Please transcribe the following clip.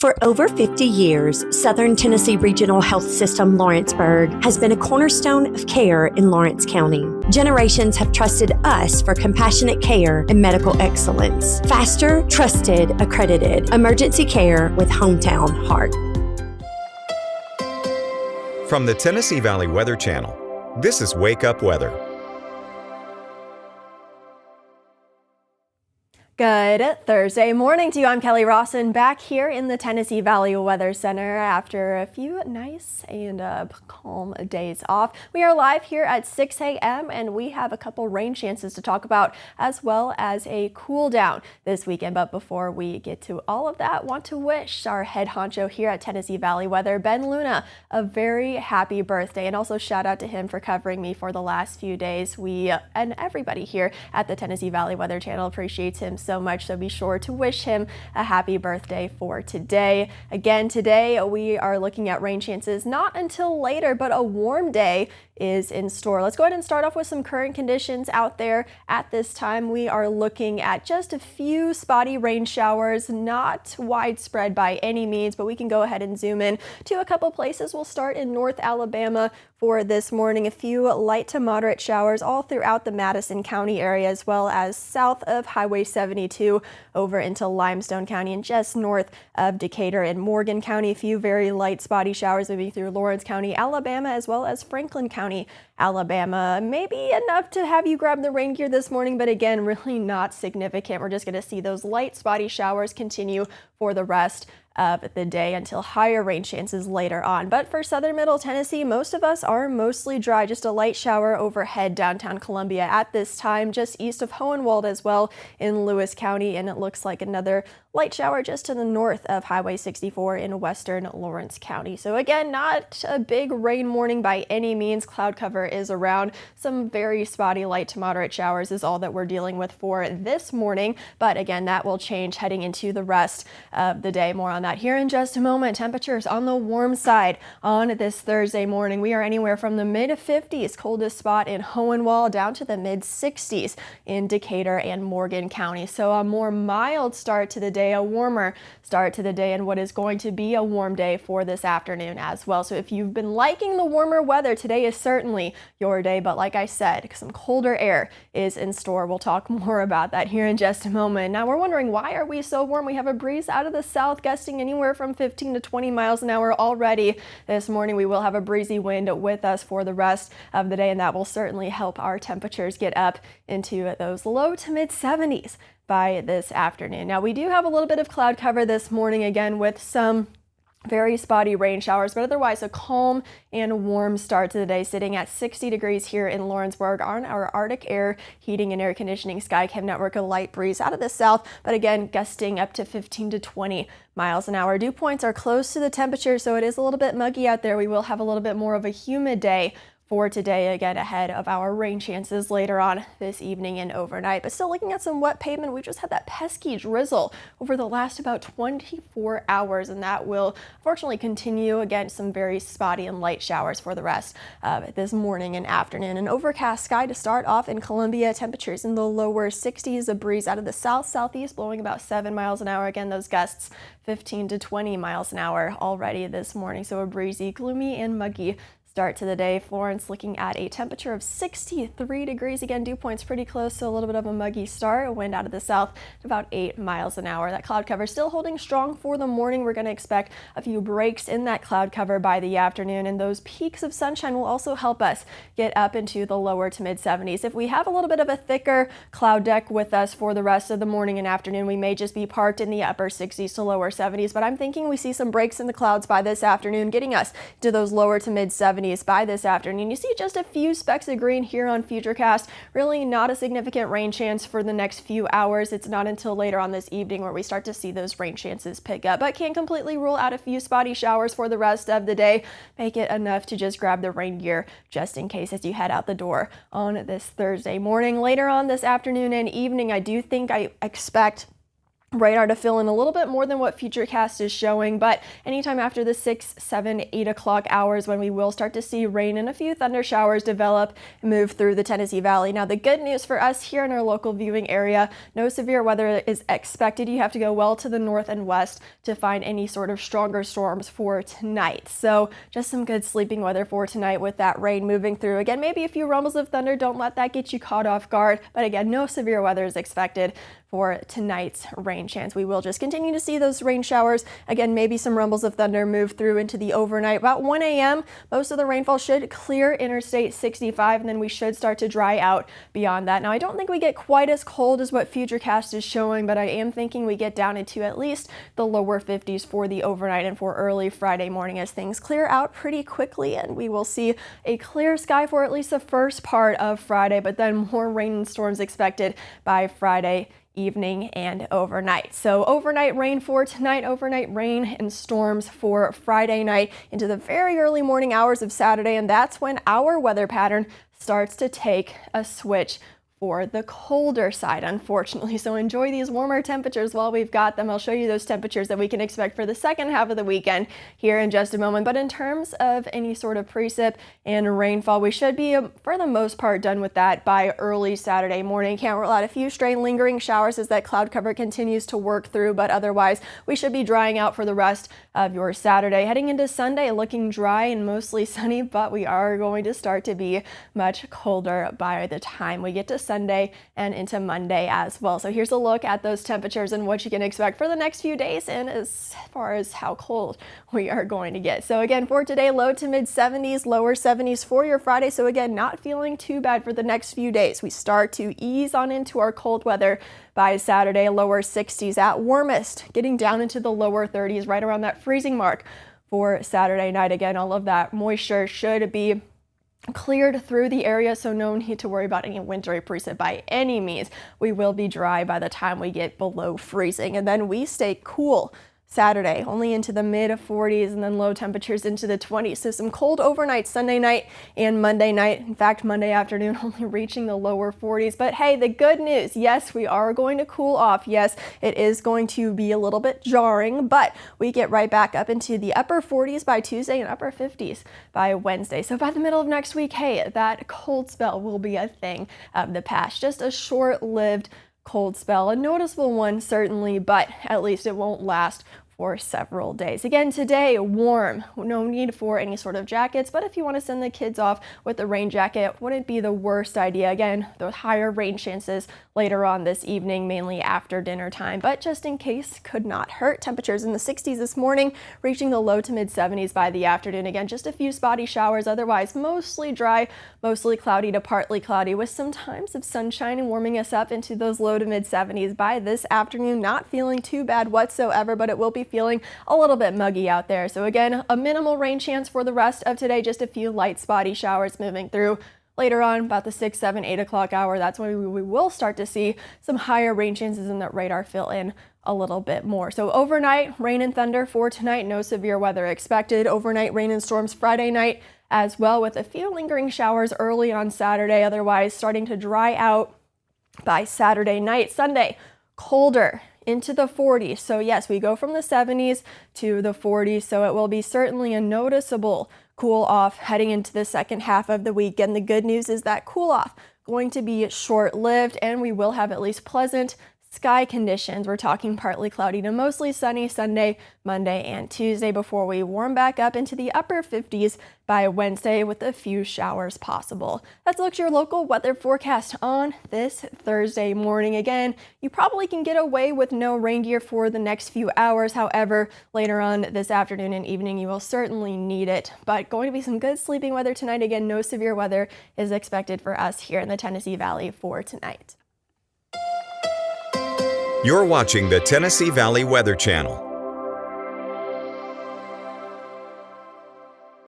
For over 50 years, Southern Tennessee Regional Health System Lawrenceburg has been a cornerstone of care in Lawrence County. Generations have trusted us for compassionate care and medical excellence. Faster, trusted, accredited emergency care with hometown heart. From the Tennessee Valley Weather Channel, this is Wake Up Weather. Good Thursday morning to you. I'm Kelly Rawson back here in the Tennessee Valley Weather Center after a few nice and calm days off. We are live here at 6 a.m. and we have a couple rain chances to talk about as well as a cool down this weekend. But before we get to all of that, want to wish our head honcho here at Tennessee Valley Weather, Ben Luna, a very happy birthday, and also shout out to him for covering me for the last few days. We and everybody here at the Tennessee Valley Weather Channel appreciates him so much, so be sure to wish him a happy birthday for today. Again, today we are looking at rain chances not until later, but a warm day is in store. Let's go ahead and start off with some current conditions out there at this time. We are looking at just a few spotty rain showers, not widespread by any means, but we can go ahead and zoom in to a couple places. We'll start in North Alabama for this morning. A few light to moderate showers all throughout the Madison County area, as well as south of Highway 72 over into Limestone County and just north of Decatur and Morgan County. A few very light spotty showers moving through Lawrence County, Alabama, as well as Franklin County, Alabama. Maybe enough to have you grab the rain gear this morning, but again, really not significant. We're just going to see those light spotty showers continue for the rest of the day until higher rain chances later on. But for southern middle Tennessee, most of us are mostly dry. Just a light shower overhead downtown Columbia at this time, just east of Hohenwald as well in Lewis County. And it looks like another light shower just to the north of Highway 64 in western Lawrence County. So again, not a big rain morning by any means. Cloud cover is around. Some very spotty light to moderate showers is all that we're dealing with for this morning. But again, that will change heading into the rest of the day. More on that here in just a moment. Temperatures on the warm side on this Thursday morning. We are anywhere from the mid 50s, coldest spot in Hohenwald, down to the mid 60s in Decatur and Morgan County. So a more mild start to the day, a warmer start to the day, and what is going to be a warm day for this afternoon as well. So if you've been liking the warmer weather, today is certainly your day. But like I said, some colder air is in store. We'll talk more about that here in just a moment. Now we're wondering, why are we so warm? We have a breeze out of the south gusting anywhere from 15 to 20 miles an hour already this morning. We will have a breezy wind with us for the rest of the day, and that will certainly help our temperatures get up into those low to mid 70s by this afternoon. Now we do have a little bit of cloud cover this morning, again with some very spotty rain showers, but otherwise a calm and warm start to the day, sitting at 60 degrees here in Lawrenceburg on our Arctic Air Heating and Air Conditioning Skycam network. A light breeze out of the south, but again gusting up to 15 to 20 miles an hour. Dew points are close to the temperature, so it is a little bit muggy out there. We will have a little bit more of a humid day for today, again ahead of our rain chances later on this evening and overnight. But still looking at some wet pavement. We just had that pesky drizzle over the last about 24 hours, and that will unfortunately continue. Again, some very spotty and light showers for the rest of this morning and afternoon. An overcast sky to start off in Columbia. Temperatures in the lower 60s, a breeze out of the south-southeast blowing about 7 miles an hour. Again, those gusts 15 to 20 miles an hour already this morning. So a breezy, gloomy, and muggy start to the day. Florence looking at a temperature of 63 degrees. Again, dew points pretty close, so a little bit of a muggy start. A wind out of the south at about 8 miles an hour. That cloud cover still holding strong for the morning. We're going to expect a few breaks in that cloud cover by the afternoon, and those peaks of sunshine will also help us get up into the lower to mid 70s. If we have a little bit of a thicker cloud deck with us for the rest of the morning and afternoon, we may just be parked in the upper 60s to lower 70s, but I'm thinking we see some breaks in the clouds by this afternoon, getting us to those lower to mid 70s by this afternoon. You see just a few specks of green here on Futurecast. Really not a significant rain chance for the next few hours. It's not until later on this evening where we start to see those rain chances pick up, but can't completely rule out a few spotty showers for the rest of the day. Make it enough to just grab the rain gear just in case as you head out the door on this Thursday morning. Later on this afternoon and evening, I do think I expect radar to fill in a little bit more than what Futurecast is showing, but anytime after the 6, 7, 8 o'clock hours when we will start to see rain and a few thunder showers develop and move through the Tennessee Valley. Now, the good news for us here in our local viewing area, no severe weather is expected. You have to go well to the north and west to find any sort of stronger storms for tonight. So just some good sleeping weather for tonight with that rain moving through. Again, maybe a few rumbles of thunder. Don't let that get you caught off guard. But again, no severe weather is expected for tonight's rain chance. We will just continue to see those rain showers. Again, maybe some rumbles of thunder move through into the overnight. About 1 a.m., most of the rainfall should clear Interstate 65, and then we should start to dry out beyond that. Now, I don't think we get quite as cold as what Futurecast is showing, but I am thinking we get down into at least the lower 50s for the overnight and for early Friday morning as things clear out pretty quickly, and we will see a clear sky for at least the first part of Friday, but then more rain and storms expected by Friday evening and overnight. So overnight rain for tonight, overnight rain and storms for Friday night into the very early morning hours of Saturday, and that's when our weather pattern starts to take a switch for the colder side, unfortunately. So enjoy these warmer temperatures while we've got them. I'll show you those temperatures that we can expect for the second half of the weekend here in just a moment. But in terms of any sort of precip and rainfall, we should be, for the most part, done with that by early Saturday morning. Can't rule out a few stray lingering showers as that cloud cover continues to work through, but otherwise we should be drying out for the rest of your Saturday. Heading into Sunday, looking dry and mostly sunny, but we are going to start to be much colder by the time we get to Sunday and into Monday as well. So here's a look at those temperatures and what you can expect for the next few days and as far as how cold we are going to get. So again, for today, low to mid 70s, lower 70s for your Friday. So again, not feeling too bad for the next few days. We start to ease on into our cold weather by Saturday, lower 60s at warmest, getting down into the lower 30s, right around that freezing mark for Saturday night. Again, all of that moisture should be cleared through the area, so no need to worry about any wintry precip by any means. We will be dry by the time we get below freezing, and then we stay cool Saturday, only into the mid 40s and then low temperatures into the 20s. So some cold overnight Sunday night and Monday night. In fact, Monday afternoon only reaching the lower 40s. But hey, the good news, yes, we are going to cool off. Yes, it is going to be a little bit jarring, but we get right back up into the upper 40s by Tuesday and upper 50s by Wednesday. So by the middle of next week, hey, that cold spell will be a thing of the past. Just a short-lived cold spell, a noticeable one certainly, but at least it won't last for several days. Again, today, warm, no need for any sort of jackets, but if you want to send the kids off with a rain jacket, wouldn't be the worst idea. Again, the higher rain chances later on this evening, mainly after dinner time, but just in case, could not hurt. Temperatures in the 60s this morning, reaching the low to mid 70s by the afternoon. Again, just a few spotty showers, otherwise mostly dry, mostly cloudy to partly cloudy with some times of sunshine and warming us up into those low to mid 70s by this afternoon. Not feeling too bad whatsoever, but it will be feeling a little bit muggy out there. So again, a minimal rain chance for the rest of today, just a few light spotty showers moving through. Later on, about the 6, 7, 8 o'clock hour, that's when we will start to see some higher rain chances and that radar fill in a little bit more. So overnight, rain and thunder for tonight, no severe weather expected. Overnight rain and storms Friday night as well, with a few lingering showers early on Saturday, otherwise starting to dry out by Saturday night. Sunday, colder into the 40s. So yes, we go from the 70s to the 40s. So it will be certainly a noticeable cool off heading into the second half of the week. And the good news is that cool off going to be short-lived and we will have at least pleasant sky conditions. We're talking partly cloudy to mostly sunny Sunday, Monday, and Tuesday before we warm back up into the upper 50s by Wednesday with a few showers possible. Let's look at your local weather forecast on this Thursday morning. Again, you probably can get away with no rain gear for the next few hours. However, later on this afternoon and evening, you will certainly need it. But going to be some good sleeping weather tonight. Again, no severe weather is expected for us here in the Tennessee Valley for tonight. You're watching the Tennessee Valley Weather Channel.